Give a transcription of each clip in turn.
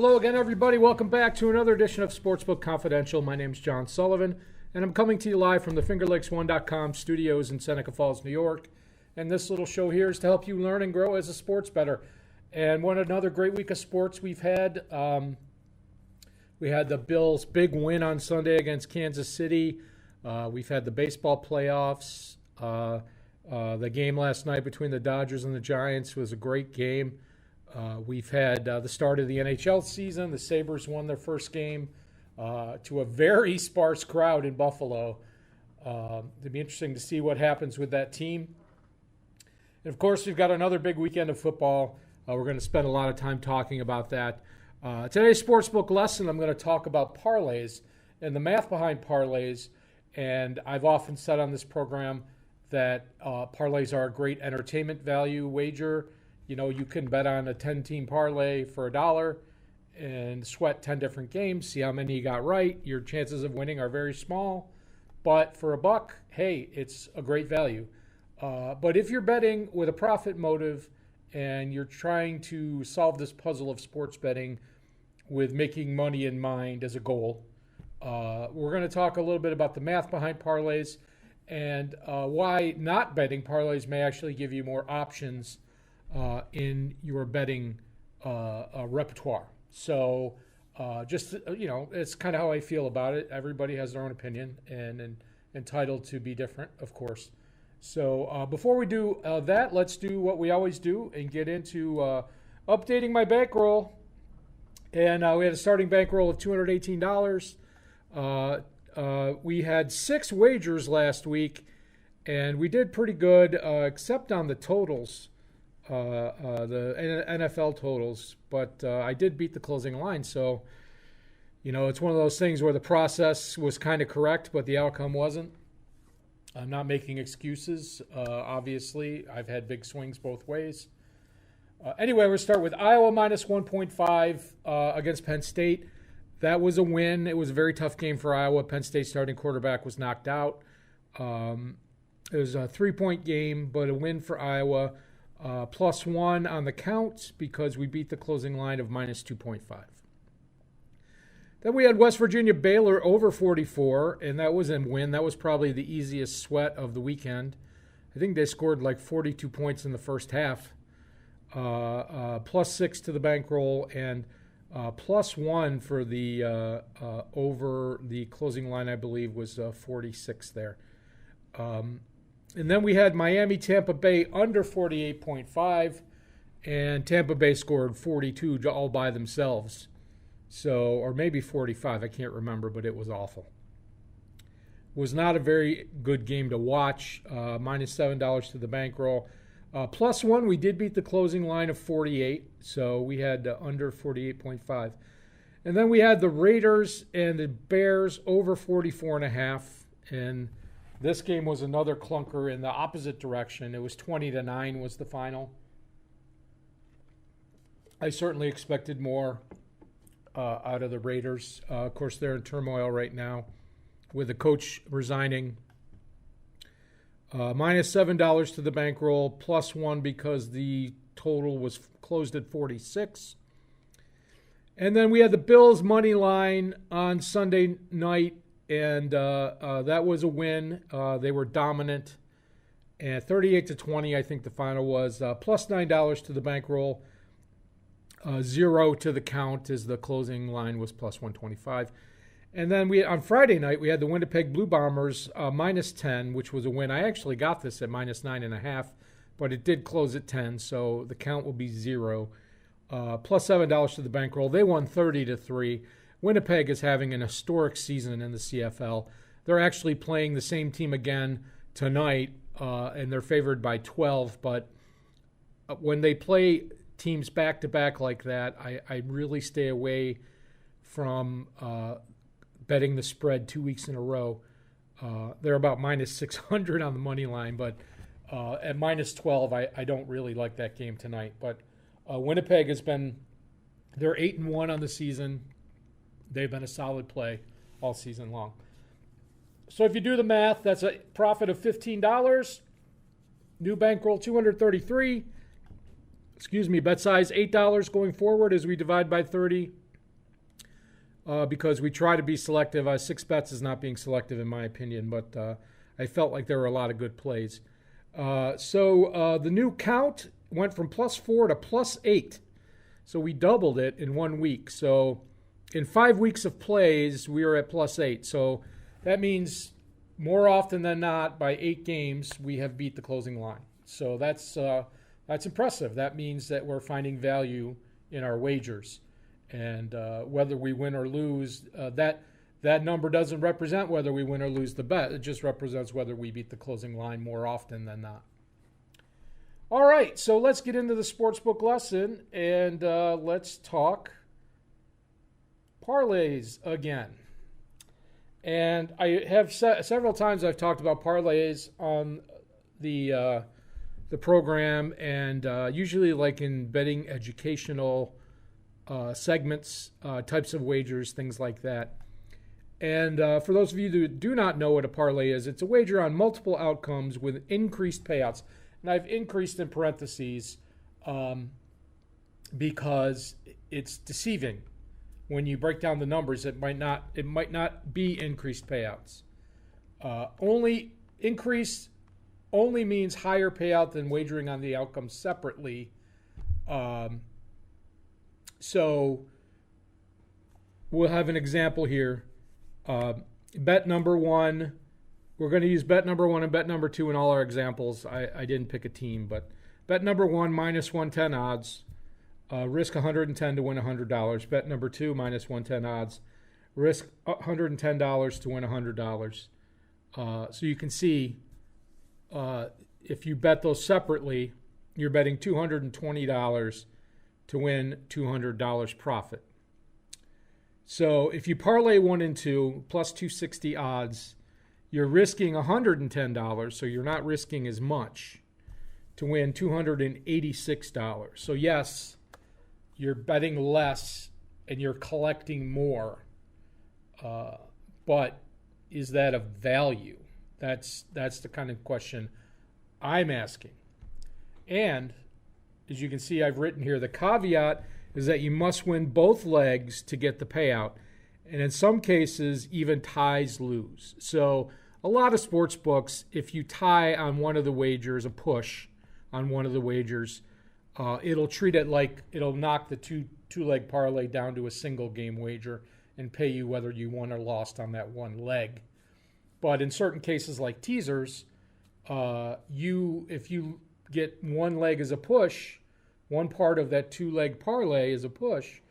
Hello again, everybody. Welcome back to another edition of Sportsbook Confidential. My name is John Sullivan, and I'm coming to you live from the FingerLakes1.com studios in Seneca Falls, New York. And this little show here is to help you learn and grow as a sports bettor. And another great week of sports we've had. We had the Bills' big win on Sunday against Kansas City. We've had the baseball playoffs. The game last night between the Dodgers and the Giants was a great game. We've had the start of the NHL season. The Sabres won their first game to a very sparse crowd in Buffalo. It'll be interesting to see what happens with that team. And, of course, we've got another big weekend of football. We're going to spend a lot of time talking about that. Today's Sportsbook lesson, I'm going to talk about parlays and the math behind parlays. And I've often said on this program that parlays are a great entertainment value wager. You know, you can bet on a 10-team parlay for $1 and sweat 10 different games, see how many you got right. Your chances of winning are very small, but for $1, hey, it's a great value. But if you're betting with a profit motive and you're trying to solve this puzzle of sports betting with making money in mind as a goal, we're going to talk a little bit about the math behind parlays and why not betting parlays may actually give you more options in your betting repertoire. So just, it's kind of how I feel about it. Everybody has their own opinion and entitled to be different, of course. So before we do that, let's do what we always do and get into updating my bankroll. And we had a starting bankroll of $218. We had 6 wagers last week, and we did pretty good, except on the totals. The NFL totals, but I did beat the closing line. So, it's one of those things where the process was kind of correct, but the outcome wasn't. I'm not making excuses. Obviously, I've had big swings both ways. Anyway, we'll start with Iowa minus 1.5 against Penn State. That was a win. It was a very tough game for Iowa. Penn State starting quarterback was knocked out. It was a 3-point game, but a win for Iowa. +1 on the count because we beat the closing line of minus 2.5. Then we had West Virginia Baylor over 44, and that was a win. That was probably the easiest sweat of the weekend. I think they scored like 42 points in the first half. +6 to the bankroll and +1 for the over the closing line, I believe, was 46 there. And then we had Miami-Tampa Bay under 48.5, and Tampa Bay scored 42 all by themselves. So, or maybe 45, I can't remember, but it was awful. Was not a very good game to watch. Minus $7 to the bankroll. +1, we did beat the closing line of 48, so we had under 48.5. And then we had the Raiders and the Bears over 44.5, and this game was another clunker in the opposite direction. It was 20-9 was the final. I certainly expected more out of the Raiders. Of course, they're in turmoil right now with the coach resigning. Minus $7 to the bankroll, +1 because the total was closed at 46. And then we had the Bills money line on Sunday night. And that was a win. They were dominant. And 38-20, I think the final was. +$9 to the bankroll. 0 to the count as the closing line was +125. And then on Friday night, we had the Winnipeg Blue Bombers minus 10, which was a win. I actually got this at minus 9.5, but it did close at 10, so the count will be 0. +$7 to the bankroll. They won 30-3. Winnipeg is having an historic season in the CFL. They're actually playing the same team again tonight, and they're favored by 12. But when they play teams back-to-back like that, I really stay away from betting the spread 2 weeks in a row. They're about minus 600 on the money line, but at minus 12, I don't really like that game tonight. But Winnipeg they're 8-1 on the season. They've been a solid play all season long. So if you do the math, that's a profit of $15. New bankroll $233. Bet size $8 going forward as we divide by 30. because we try to be selective. 6 bets is not being selective in my opinion, but I felt like there were a lot of good plays. So the new count went from +4 to +8. So we doubled it in 1 week. So in 5 weeks of plays, we were at +8. So that means more often than not, by 8 games, we have beat the closing line. So that's impressive. That means that we're finding value in our wagers. And whether we win or lose, that number doesn't represent whether we win or lose the bet. It just represents whether we beat the closing line more often than not. All right, so let's get into the sportsbook lesson, and let's talk parlays again. And I have several times I've talked about parlays on the program, and usually like in betting educational segments, types of wagers, things like that. And for those of you who do not know what a parlay is, it's a wager on multiple outcomes with increased payouts. And I've increased in parentheses because it's deceiving. When you break down the numbers, it might not be increased payouts. Only increase only means higher payout than wagering on the outcome separately. So we'll have an example here. Bet number 1. We're going to use bet number 1 and bet number 2 in all our examples. I didn't pick a team, but bet number 1, -110 odds. Risk 110 to win $100. Bet number 2, -110 odds. Risk $110 to win $100. So you can see if you bet those separately, you're betting $220 to win $200 profit. So if you parlay 1 and 2 plus 260 odds, you're risking $110, so you're not risking as much to win $286. So yes, you're betting less and you're collecting more. But is that of value? That's the kind of question I'm asking. And as you can see, I've written here, the caveat is that you must win both legs to get the payout. And in some cases, even ties lose. So a lot of sports books, if you tie on one of the wagers, a push on one of the wagers, it'll treat it like it'll knock the two-leg parlay down to a single game wager and pay you whether you won or lost on that one leg. But in certain cases like teasers, if you get one leg as a push, one part of that 2-leg parlay is a push,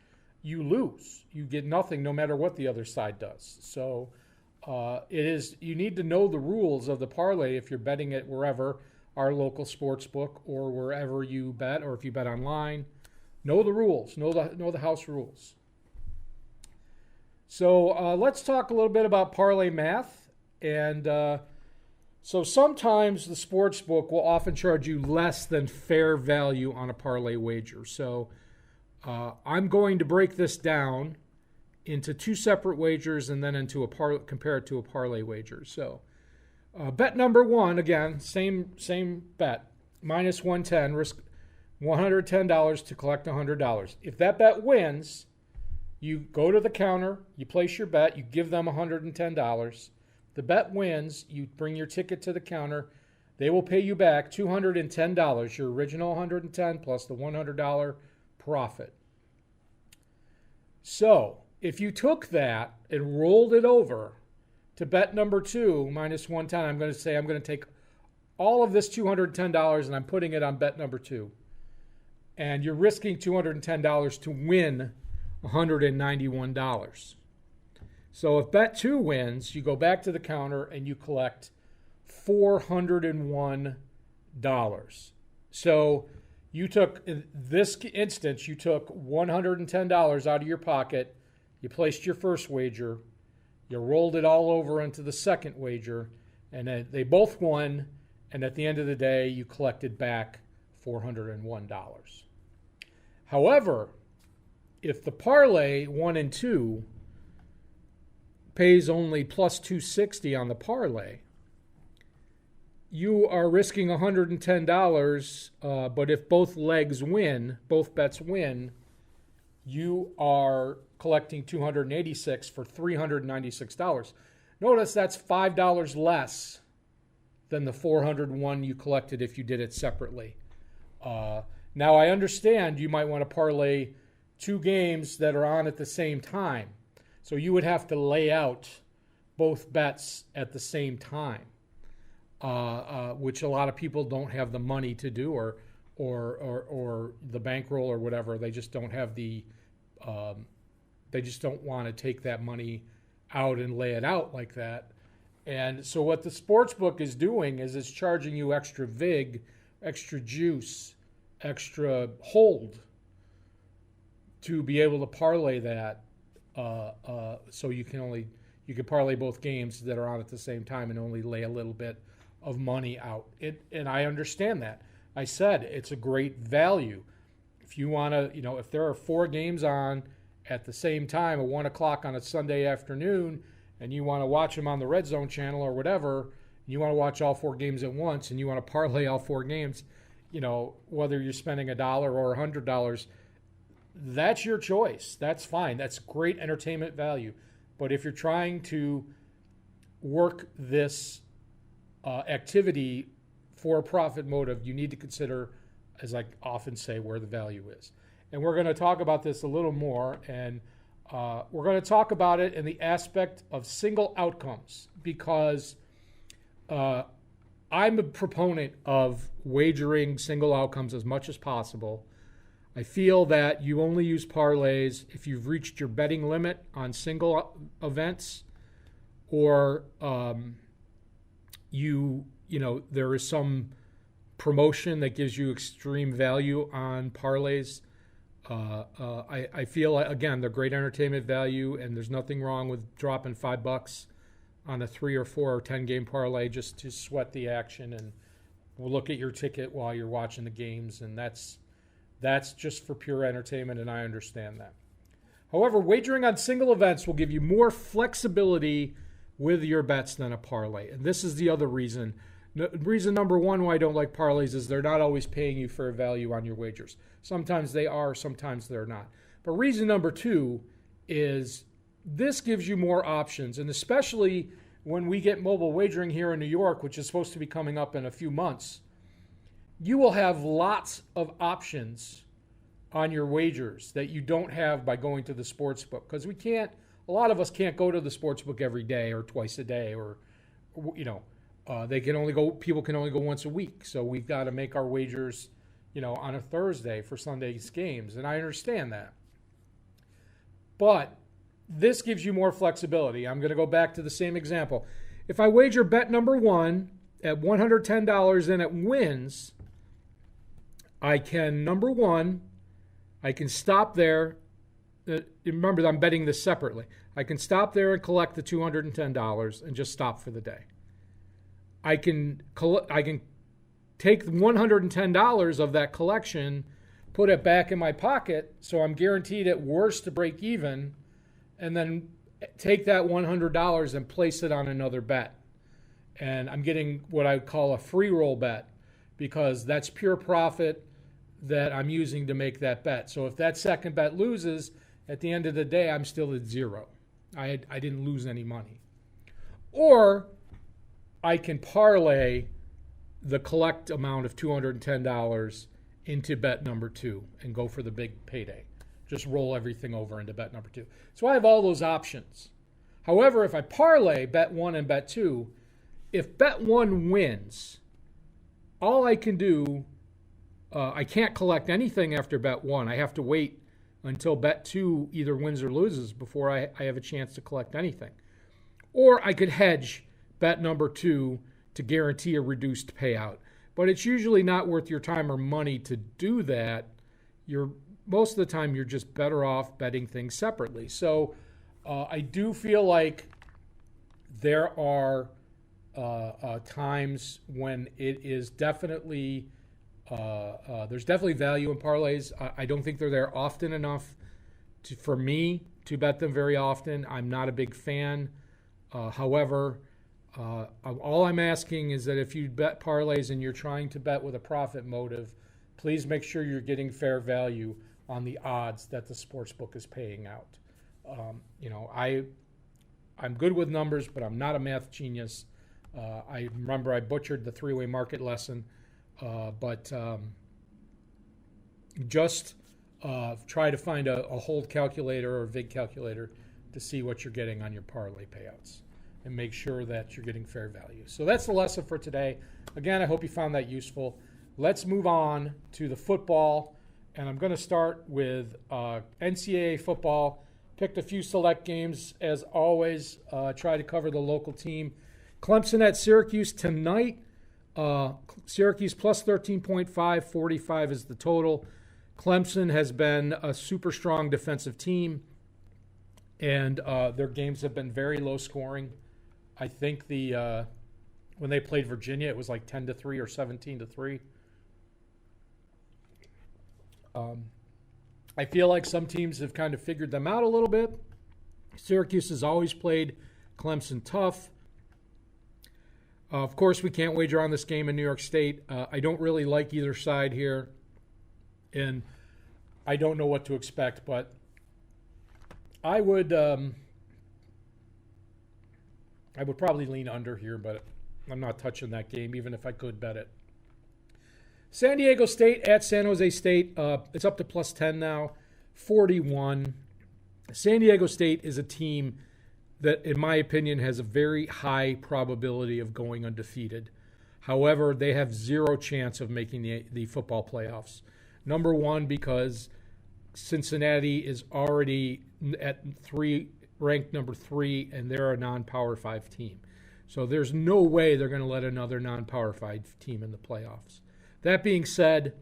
you lose. You get nothing no matter what the other side does. So you need to know the rules of the parlay if you're betting it wherever, our local sports book or wherever you bet, or if you bet online. Know the rules. Know the house rules. So let's talk a little bit about parlay math. And so sometimes the sports book will often charge you less than fair value on a parlay wager. So I'm going to break this down into 2 separate wagers and then into compare it to a parlay wager. So bet number 1, again, same bet, -110, risk $110 to collect $100. If that bet wins, you go to the counter, you place your bet, you give them $110. The bet wins, you bring your ticket to the counter, they will pay you back $210, your original $110 plus the $100 profit. So if you took that and rolled it over to bet number 2, -110, I'm going to take all of this $210 and I'm putting it on bet number 2. And you're risking $210 to win $191. So if bet 2 wins, you go back to the counter and you collect $401. So you took, in this instance, you took $110 out of your pocket, you placed your first wager, you rolled it all over into the second wager, and they both won, and at the end of the day, you collected back $401. However, if the parlay 1 and 2 pays only plus 260 on the parlay, you are risking $110, but if both legs win, both bets win, you are collecting $286 for $396. Notice that's $5 less than the 401 you collected if you did it separately. Now, I understand you might want to parlay two games that are on at the same time. So you would have to lay out both bets at the same time, which a lot of people don't have the money to do, or the bankroll or whatever. They just don't have they just don't want to take that money out and lay it out like that. And so what the Sportsbook is doing is it's charging you extra vig, extra juice, extra hold to be able to parlay that. So you can parlay both games that are on at the same time and only lay a little bit of money out. And I understand that. I said it's a great value. If you want to, if there are 4 games on at the same time at 1 o'clock on a Sunday afternoon, and you want to watch them on the Red Zone channel or whatever, and you want to watch all 4 games at once, and you want to parlay all 4 games, whether you're spending $1 or $100, that's your choice. That's fine. That's great entertainment value. But if you're trying to work this activity for a profit motive, you need to consider, as I often say, where the value is. And we're going to talk about this a little more, and we're going to talk about it in the aspect of single outcomes, because I'm a proponent of wagering single outcomes as much as possible. I feel that you only use parlays if you've reached your betting limit on single events, or there is some promotion that gives you extreme value on parlays. I feel, again, they're great entertainment value, and there's nothing wrong with dropping $5 on a 3 or 4 or 10 game parlay just to sweat the action and look at your ticket while you're watching the games, and that's just for pure entertainment, and I understand that. However, wagering on single events will give you more flexibility with your bets than a parlay, and this is the other reason. Reason number one why I don't like parlays is they're not always paying you fair value on your wagers. Sometimes they are, sometimes they're not. But reason number 2 is this gives you more options, and especially when we get mobile wagering here in New York, which is supposed to be coming up in a few months, you will have lots of options on your wagers that you don't have by going to the sportsbook, because a lot of us can't go to the sportsbook every day or twice a day, or people can only go once a week. So we've got to make our wagers, on a Thursday for Sunday's games. And I understand that. But this gives you more flexibility. I'm going to go back to the same example. If I wager bet number 1 at $110 and it wins, I can, number 1, I can stop there. Remember, I'm betting this separately. I can stop there and collect the $210 and just stop for the day. I can take $110 of that collection, put it back in my pocket, so I'm guaranteed at worst to break even, and then take that $100 and place it on another bet. And I'm getting what I call a free roll bet, because that's pure profit that I'm using to make that bet. So if that second bet loses, at the end of the day, I'm still at zero. I didn't lose any money. Or I can parlay the collect amount of $210 into bet number 2 and go for the big payday. Just roll everything over into bet number 2. So I have all those options. However, if I parlay bet 1 and bet 2, if bet 1 wins, all I can do, I can't collect anything after bet 1. I have to wait until bet 2 either wins or loses before I have a chance to collect anything. Or I could hedge bet number 2 to guarantee a reduced payout. But it's usually not worth your time or money to do that. Most of the time, you're just better off betting things separately. So I do feel like there are times when it is definitely, there's definitely value in parlays. I don't think they're there often enough for me to bet them very often. I'm not a big fan. However, all I'm asking is that if you bet parlays and you're trying to bet with a profit motive, please make sure you're getting fair value on the odds that the sportsbook is paying out. I'm good with numbers, but I'm not a math genius. I remember I butchered the three-way market lesson, but just try to find a hold calculator or a VIG calculator to see what you're getting on your parlay payouts and make sure that you're getting fair value. So that's the lesson for today. Again, I hope you found that useful. Let's move on to the football, and I'm going to start with NCAA football. Picked a few select games, as always. Try to cover the local team. Clemson at Syracuse tonight. Syracuse plus 13.5, 45 is the total. Clemson has been a super strong defensive team, and their games have been very low scoring. I think when they played Virginia, it was like 10-3 or 17-3. I feel like some teams have kind of figured them out a little bit. Syracuse has always played Clemson tough. Of course, we can't wager on this game in New York State. I don't really like either side here, and I don't know what to expect, but I would probably lean under here, but I'm not touching that game, even if I could bet it. San Diego State at San Jose State. It's up to plus 10 now, 41. San Diego State is a team that, in my opinion, has a very high probability of going undefeated. However, they have zero chance of making the football playoffs. Number one, because Cincinnati is already at ranked number 3, and they're a non-Power 5 team. So there's no way they're going to let another non-Power 5 team in the playoffs. That being said,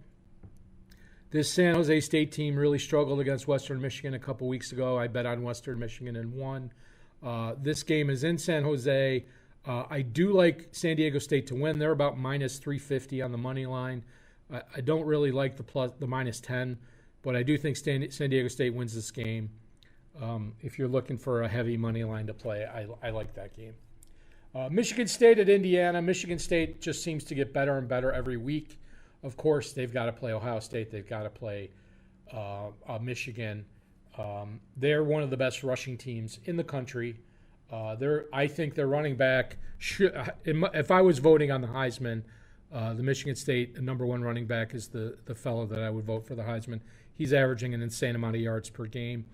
this San Jose State team really struggled against Western Michigan a couple weeks ago. I bet on Western Michigan and won. This game is in San Jose. I do like San Diego State to win. They're about minus 350 on the money line. I don't really like the minus 10, but I do think San Diego State wins this game. If you're looking for a heavy money line to play, I like that game. Michigan State at Indiana. Michigan State just seems to get better and better every week. Of course, they've got to play Ohio State. They've got to play Michigan. They're one of the best rushing teams in the country. I think their running back, if I was voting on the Heisman, the Michigan State number one running back is the fellow that I would vote for the Heisman. He's averaging an insane amount of yards per game.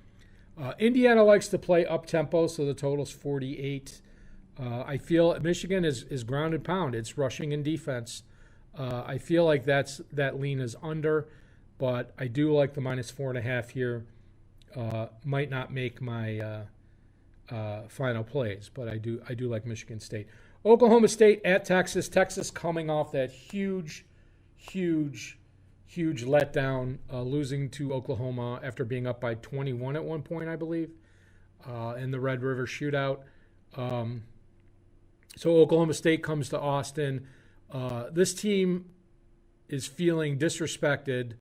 Indiana likes to play up-tempo, so the total's 48. I feel Michigan is ground and pound. It's rushing and defense. I feel like that lean is under, but I do like the minus 4.5 here. Might not make my final plays, but I do like Michigan State. Oklahoma State at Texas. Texas coming off that huge letdown, losing to Oklahoma after being up by 21 at one point, I believe, in the Red River Shootout. So Oklahoma State comes to Austin. This team is feeling disrespected.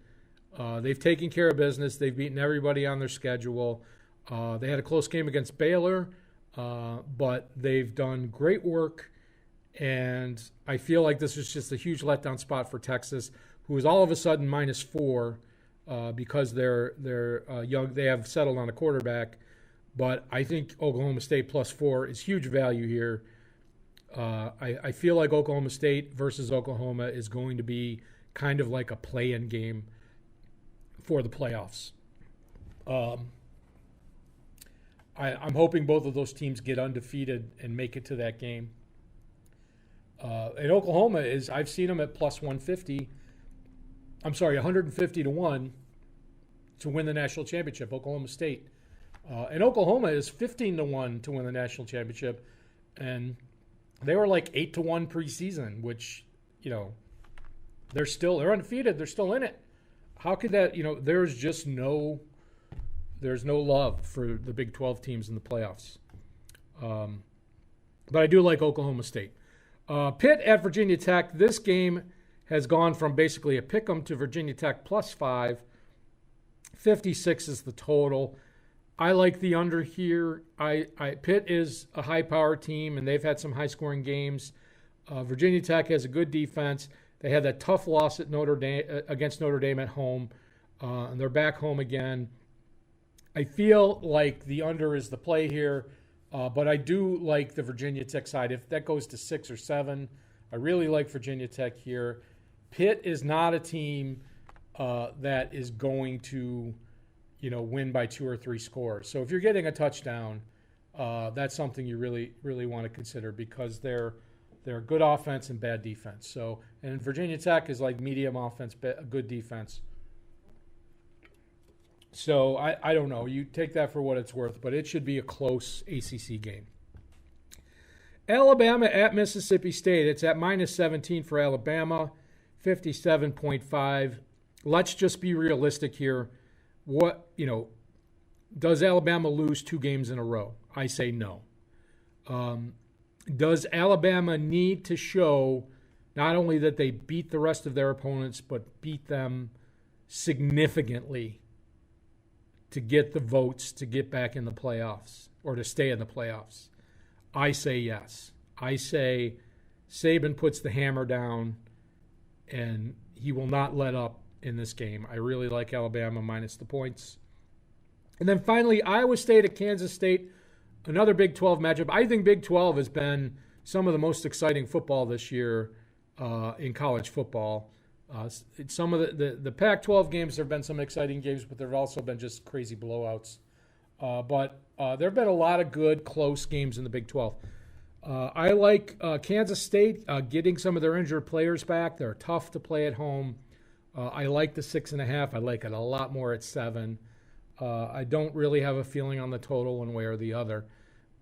They've taken care of business. They've beaten everybody on their schedule. They had a close game against Baylor, but they've done great work. And I feel like this is just a huge letdown spot for Texas, who is all of a sudden minus 4 because they're young. They have settled on a quarterback. But I think Oklahoma State plus 4 is huge value here. I feel like Oklahoma State versus Oklahoma is going to be kind of like a play-in game for the playoffs. I'm hoping both of those teams get undefeated and make it to that game. And Oklahoma I've seen them at plus 150. I'm sorry, 150 to 1 to win the national championship, Oklahoma State. And Oklahoma is 15 to 1 to win the national championship. And they were like 8 to 1 preseason, which, they're undefeated. They're still in it. How could that, there's no love for the Big 12 teams in the playoffs. But I do like Oklahoma State. Pitt at Virginia Tech. This game has gone from basically a pick 'em to Virginia Tech plus 5. 56 is the total. I like the under here. Pitt is a high-power team, and they've had some high-scoring games. Virginia Tech has a good defense. They had that tough loss at against Notre Dame at home. and they're back home again. I feel like the under is the play here, but I do like the Virginia Tech side. If that goes to 6 or 7, I really like Virginia Tech here. Pitt is not a team that is going to, win by 2 or 3 scores. So if you're getting a touchdown, that's something you really, really want to consider because they're good offense and bad defense. So, and Virginia Tech is like medium offense, good defense. So I don't know. You take that for what it's worth, but it should be a close ACC game. Alabama at Mississippi State. It's at minus 17 for Alabama, 57.5. Let's just be realistic here. Does Alabama lose 2 games in a row? I say no. Does Alabama need to show not only that they beat the rest of their opponents, but beat them significantly to get the votes to get back in the playoffs or to stay in the playoffs? I say yes. I say Saban puts the hammer down and he will not let up in this game. I really like Alabama minus the points. And then finally, Iowa State at Kansas State, another Big 12 matchup. I think Big 12 has been some of the most exciting football this year in college football. Some of the Pac-12 games, there have been some exciting games, but there have also been just crazy blowouts. But there have been a lot of good, close games in the Big 12. I like Kansas State getting some of their injured players back. They're tough to play at home. I like the 6.5. I like it a lot more at 7. I don't really have a feeling on the total one way or the other,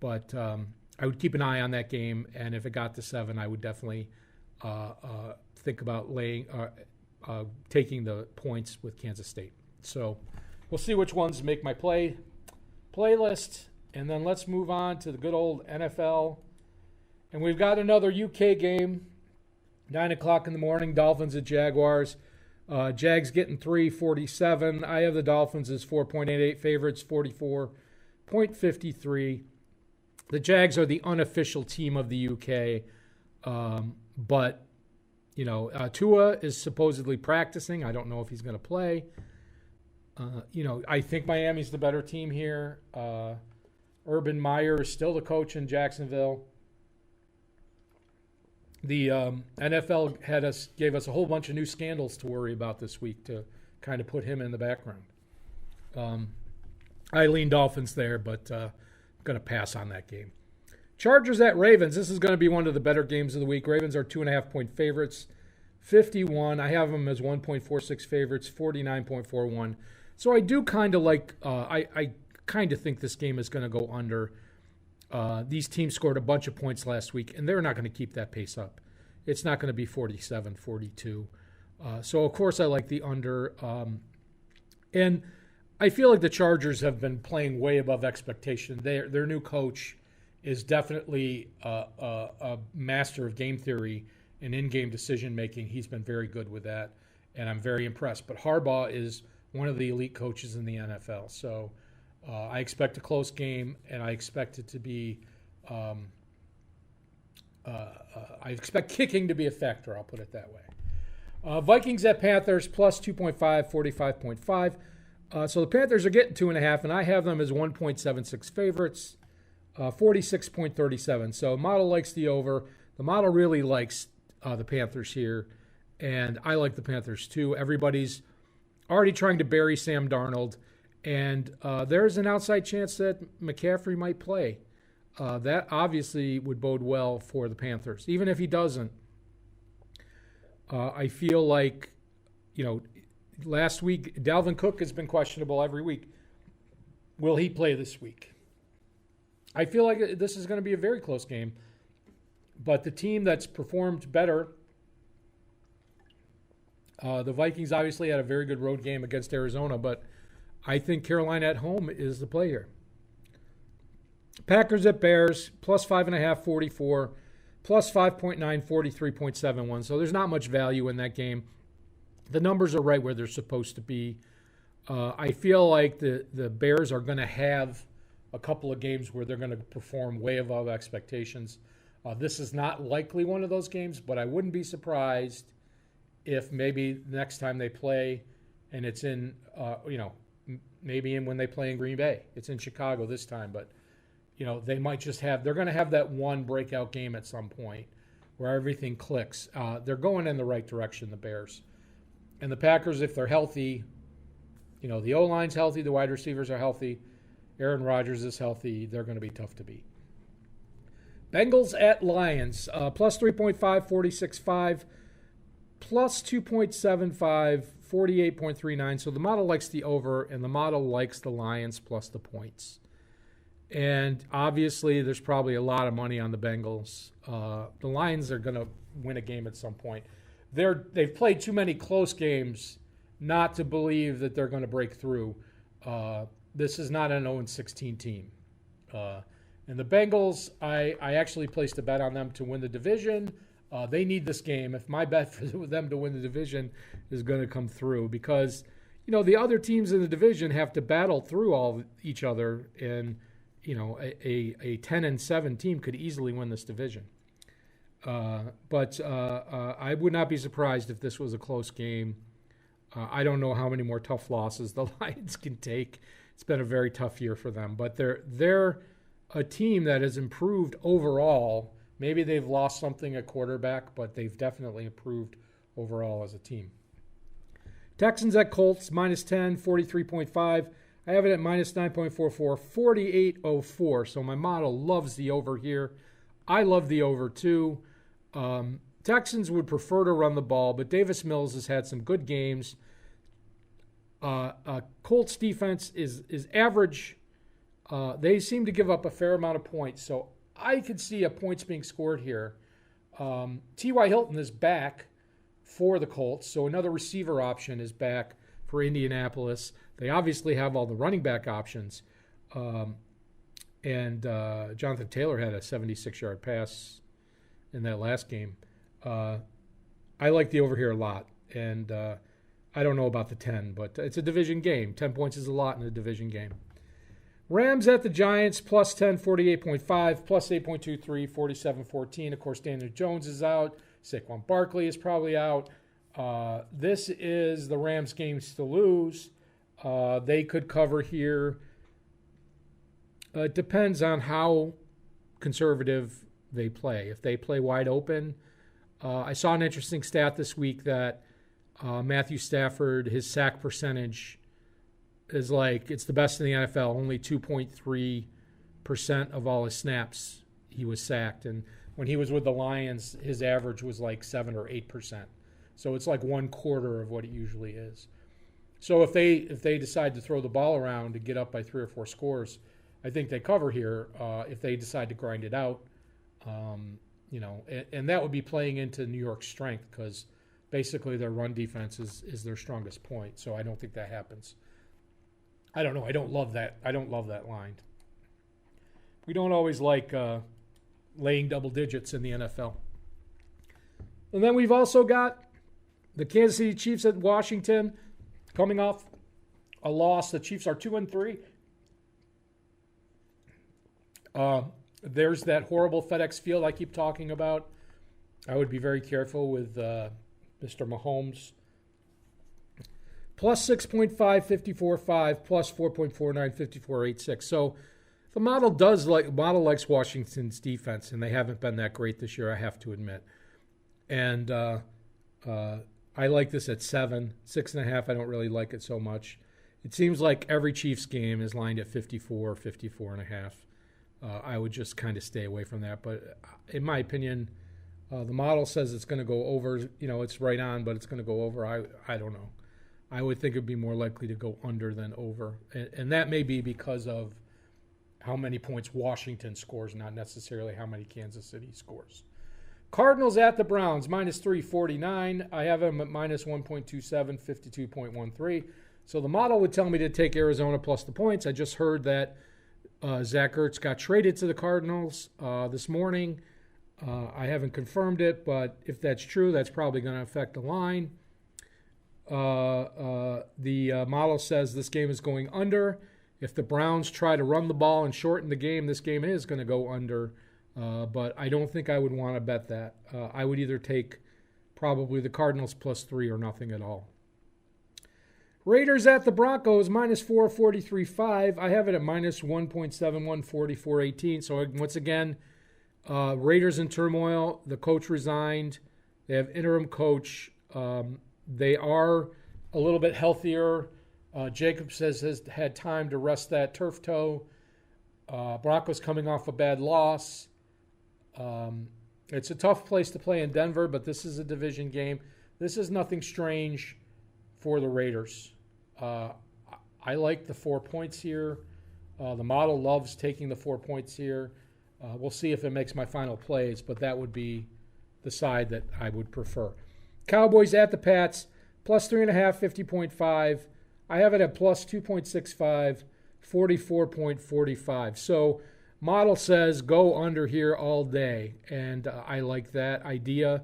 but I would keep an eye on that game. And if it got to 7, I would definitely think about taking the points with Kansas State. So we'll see which ones make my playlist. And then let's move on to the good old NFL. And we've got another UK game, 9 o'clock in the morning, Dolphins at Jaguars. Jags getting 3.47. I have the Dolphins as 4.88 favorites, 44.53. The Jags are the unofficial team of the UK, but Tua is supposedly practicing. I don't know if he's going to play. I think Miami's the better team here. Urban Meyer is still the coach in Jacksonville. The NFL gave us a whole bunch of new scandals to worry about this week to kind of put him in the background. I lean Dolphins there, but I'm going to pass on that game. Chargers at Ravens. This is going to be one of the better games of the week. Ravens are 2.5-point favorites, 51. I have them as 1.46 favorites, 49.41. So I do kind of like. I kind of think this game is going to go under. These teams scored a bunch of points last week, and they're not going to keep that pace up. It's not going to be 47, 42. So, of course, I like the under. And I feel like the Chargers have been playing way above expectation. Their new coach is definitely a master of game theory and in-game decision-making. He's been very good with that, and I'm very impressed. But Harbaugh is one of the elite coaches in the NFL. So I expect a close game, and I expect it to be I expect kicking to be a factor, I'll put it that way. Vikings at Panthers, plus 2.5, 45.5. So the Panthers are getting 2.5, and I have them as 1.76 favorites, 46.37. So model likes the over. The model really likes the Panthers here, and I like the Panthers too. Everybody's already trying to bury Sam Darnold, and there's an outside chance that McCaffrey might play. That obviously would bode well for the Panthers. Even if he doesn't, I feel like, last week, Dalvin Cook has been questionable every week. Will he play this week? I feel like this is going to be a very close game. But the team that's performed better, the Vikings obviously had a very good road game against Arizona, but I think Carolina at home is the play here. Packers at Bears, plus 5.5, 44, plus 5.9, 43.71. So there's not much value in that game. The numbers are right where they're supposed to be. I feel like the Bears are going to have a couple of games where they're going to perform way above expectations. This is not likely one of those games, but I wouldn't be surprised if maybe next time they play and it's in, maybe when they play in Green Bay. It's in Chicago this time, but, they might just they're going to have that one breakout game at some point where everything clicks. They're going in the right direction, the Bears. And the Packers, if they're healthy, the O-line's healthy, the wide receivers are healthy, Aaron Rodgers is healthy, they're going to be tough to beat. Bengals at Lions, plus 3.5, 46.5, plus 2.75, 48.39. So the model likes the over, and the model likes the Lions plus the points. And obviously, there's probably a lot of money on the Bengals. The Lions are going to win a game at some point. They've played too many close games not to believe that they're going to break through. This is not an 0-16 team. And the Bengals, I actually placed a bet on them to win the division. They need this game. If my bet for them to win the division is going to come through, because the other teams in the division have to battle through each other, and a 10-7 team could easily win this division. But I would not be surprised if this was a close game. I don't know how many more tough losses the Lions can take. It's been a very tough year for them, but they're a team that has improved overall. Maybe they've lost something at quarterback, but they've definitely improved overall as a team. Texans at Colts, minus 10, 43.5. I have it at minus 9.44, 48.04. So my model loves the over here. I love the over too. Texans would prefer to run the ball, but Davis Mills has had some good games. Colts defense is average. They seem to give up a fair amount of points, so I could see points being scored here. T.Y. Hilton is back for the Colts, so another receiver option is back for Indianapolis. They obviously have all the running back options. And Jonathan Taylor had a 76-yard pass in that last game. I like the over here a lot, and I don't know about the 10, but it's a division game. 10 points is a lot in a division game. Rams at the Giants, plus 10, 48.5, plus 8.23, 47.14. Of course, Daniel Jones is out. Saquon Barkley is probably out. This is the Rams' games to lose. They could cover here. It depends on how conservative they play. If they play wide open, I saw an interesting stat this week that Matthew Stafford, his sack percentage is it's the best in the NFL. Only 2.3% of all his snaps he was sacked. And when he was with the Lions, his average was 7 or 8%. So it's 1/4 of what it usually is. So if they decide to throw the ball around to get up by 3 or 4 scores, I think they cover here. If they decide to grind it out, and that would be playing into New York's strength, because basically their run defense is their strongest point. So I don't think that happens. I don't know. I don't love that. I don't love that line. We don't always like laying double digits in the NFL. And then we've also got the Kansas City Chiefs at Washington, coming off a loss. The Chiefs are 2-3. There's that horrible FedEx Field I keep talking about. I would be very careful with Mr. Mahomes. Plus 6.5, 54.5, plus 4.49, 54.86. So the model likes Washington's defense, and they haven't been that great this year, I have to admit. And I like this at 7, 6.5. I don't really like it so much. It seems like every Chiefs game is lined at 54, 54.5. I would just kind of stay away from that. But in my opinion, the model says it's going to go over. It's right on, but it's going to go over. I don't know. I would think it would be more likely to go under than over. And that may be because of how many points Washington scores, not necessarily how many Kansas City scores. Cardinals at the Browns, minus 349. I have them at minus 1.27, 52.13. So the model would tell me to take Arizona plus the points. I just heard that Zach Ertz got traded to the Cardinals this morning. I haven't confirmed it, but if that's true, that's probably going to affect the line. The model says this game is going under. If the Browns try to run the ball and shorten the game, this game is going to go under. But I don't think I would want to bet that. I would either take probably the Cardinals plus 3 or nothing at all. Raiders at the Broncos, minus 443.5. I have it at minus 1.71, 44.18. So once again, Raiders in turmoil. The coach resigned. They have interim coach. They are a little bit healthier. Jacobs has had time to rest that turf toe. Broncos coming off a bad loss. It's a tough place to play in Denver, but this is a division game. This is nothing strange for the Raiders. I like the 4 points here. The model loves taking the 4 points here. We'll see if it makes my final plays, but that would be the side that I would prefer. Cowboys at the Pats, plus 3.5, 50.5. I have it at plus 2.65, 44.45. So model says go under here all day, and I like that idea.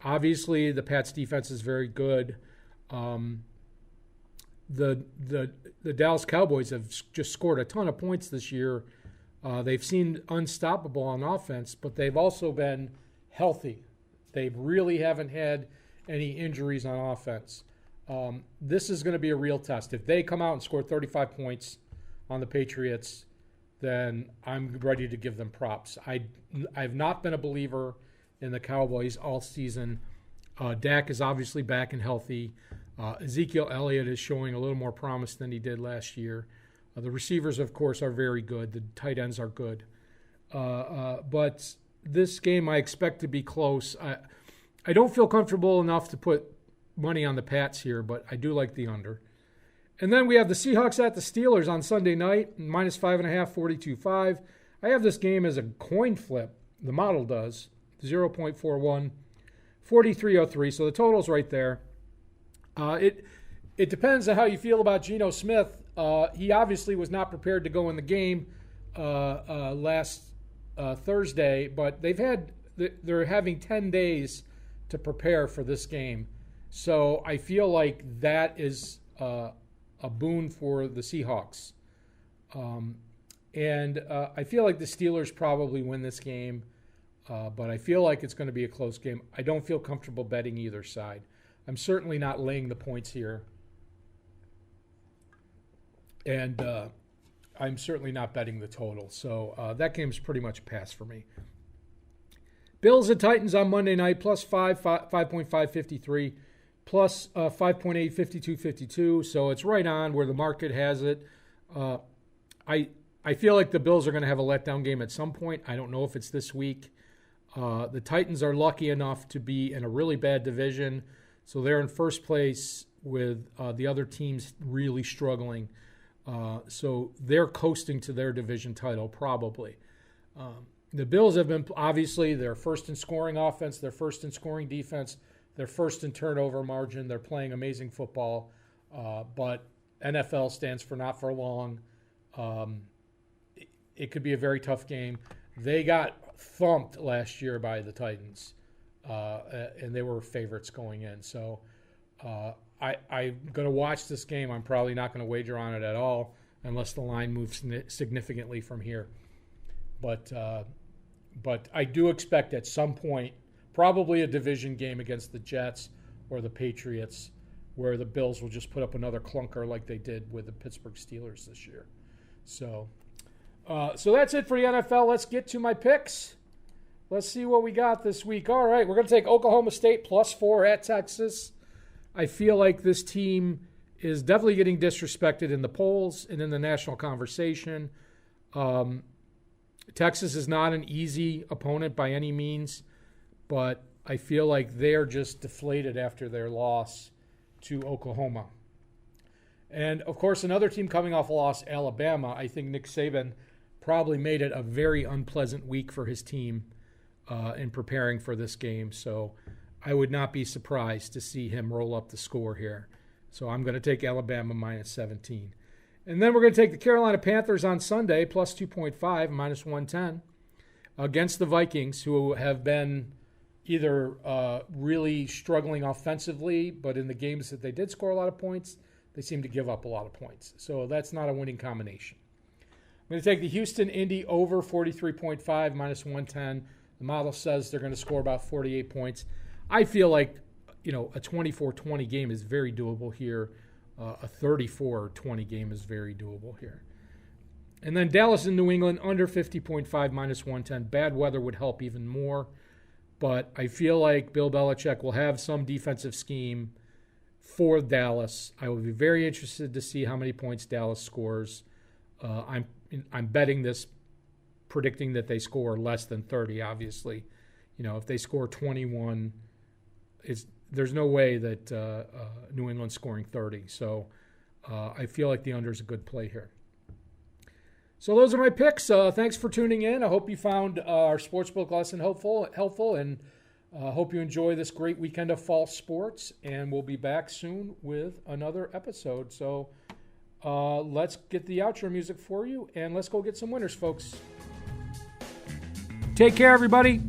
Obviously, the Pats defense is very good. The Dallas Cowboys have just scored a ton of points this year. They've seemed unstoppable on offense, but they've also been healthy. They really haven't had any injuries on offense. This is going to be a real test. If they come out and score 35 points on the Patriots, then I'm ready to give them props. I've not been a believer in the Cowboys all season. Dak is obviously back and healthy. Ezekiel Elliott is showing a little more promise than he did last year. The receivers, of course, are very good. The tight ends are good. But this game I expect to be close. I don't feel comfortable enough to put money on the Pats here, but I do like the under. And then we have the Seahawks at the Steelers on Sunday night, minus 5.5, 42.5. I have this game as a coin flip. The model does, 0.41, 43.03. So the total's right there. It depends on how you feel about Geno Smith. He obviously was not prepared to go in the game last Thursday, but they're having 10 days to prepare for this game. So I feel like that is a boon for the Seahawks. And I feel like the Steelers probably win this game, but I feel like it's going to be a close game. I don't feel comfortable betting either side. I'm certainly not laying the points here. And I'm certainly not betting the total. So that game's pretty much a pass for me. Bills and Titans on Monday night, plus 5.5, 53, plus 5.8, 52, 52. So it's right on where the market has it. I feel like the Bills are going to have a letdown game at some point. I don't know if it's this week. The Titans are lucky enough to be in a really bad division. So they're in first place with the other teams really struggling. So they're coasting to their division title probably. The Bills have been, obviously, they're first in scoring offense, they're first in scoring defense, they're first in turnover margin, they're playing amazing football, but NFL stands for not for long. It could be a very tough game. They got thumped last year by the Titans, and they were favorites going in. So I'm going to watch this game. I'm probably not going to wager on it at all unless the line moves significantly from here. But I do expect at some point, probably a division game against the Jets or the Patriots, where the Bills will just put up another clunker like they did with the Pittsburgh Steelers this year. So that's it for the NFL. Let's get to my picks. Let's see what we got this week. All right, we're going to take Oklahoma State plus 4 at Texas. I feel like this team is definitely getting disrespected in the polls and in the national conversation. Texas is not an easy opponent by any means, but I feel like they're just deflated after their loss to Oklahoma. And, of course, another team coming off a loss, Alabama. I think Nick Saban probably made it a very unpleasant week for his team in preparing for this game. So I would not be surprised to see him roll up the score here. So I'm going to take Alabama minus 17. And then we're going to take the Carolina Panthers on Sunday, plus 2.5, minus 110, against the Vikings, who have been either really struggling offensively, but in the games that they did score a lot of points, they seem to give up a lot of points. So that's not a winning combination. I'm going to take the Houston Indy over 43.5, minus 110. The model says they're going to score about 48 points. I feel like, a 24-20 game is very doable here. a 34-20 game is very doable here. And then Dallas and New England under 50.5 minus 110. Bad weather would help even more. But I feel like Bill Belichick will have some defensive scheme for Dallas. I will be very interested to see how many points Dallas scores. I'm betting this, predicting that they score less than 30, obviously. If they score 21, there's no way that New England's scoring 30. So I feel like the under is a good play here. So those are my picks. Thanks for tuning in. I hope you found our sportsbook lesson helpful, and hope you enjoy this great weekend of fall sports. And we'll be back soon with another episode. So let's get the outro music for you, and let's go get some winners, folks. Take care, everybody.